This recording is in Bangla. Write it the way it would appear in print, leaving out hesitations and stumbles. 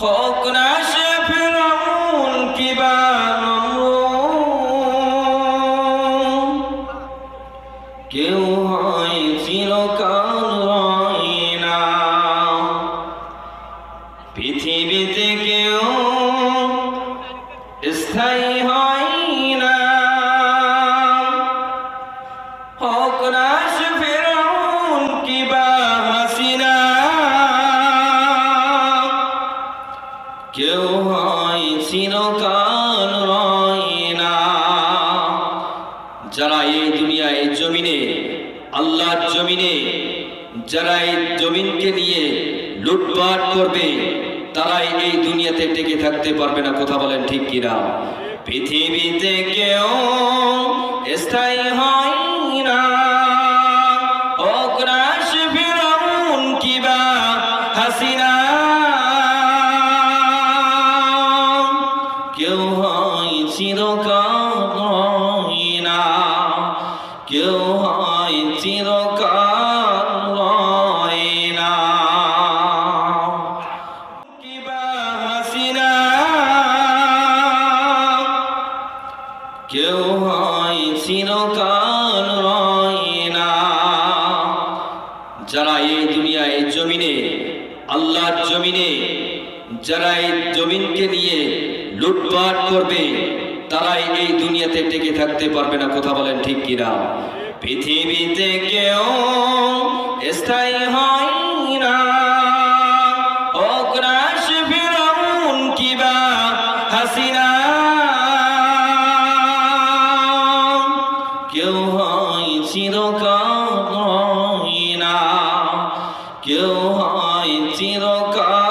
হোক না সে ফিরআউন কিবা নমরুদ, কেউ হয় চিরকাল রয় না। পৃথিবীতে কেউ স্থায়ী হয় না। হোক না সে ফিরআউন কিবা হাসিনা, কেউ হয় চিরকাল রয় না। যারা এই দুনিয়ায় জমিনে, আল্লাহর জমিনে যারা এই জমিনকে নিয়ে লুটপাট করবে, তারাই এই দুনিয়াতে টিকে থাকতে পারবে না। কথা বলেন ঠিক কিনা? পৃথিবীতে কেউ স্থায়ী হয় না। হোক না সে ফিরআউন কিবা হাসিনা, কেউ হয় চিরকাল রয় না। কেউ হয় চিরকাল রয় না। কিবা হাসিনা, কেউ হয় চিরকাল রয় না। যারা এই দুনিয়ায় জমিনে, আল্লাহর জমিনে যারা এই জমিনকে নিয়ে লুটপাট করবে, তারাই এই দুনিয়াতে টিকে থাকতে পারবে না। কথা বলেন ঠিক কিনা? পৃথিবীতে কেউ স্থায়ী হয় না। হোক না সে ফিরআউন কিবা হাসিনা, কেউ হয় চিরকাল রয় না। কেউ হয় চিরকাল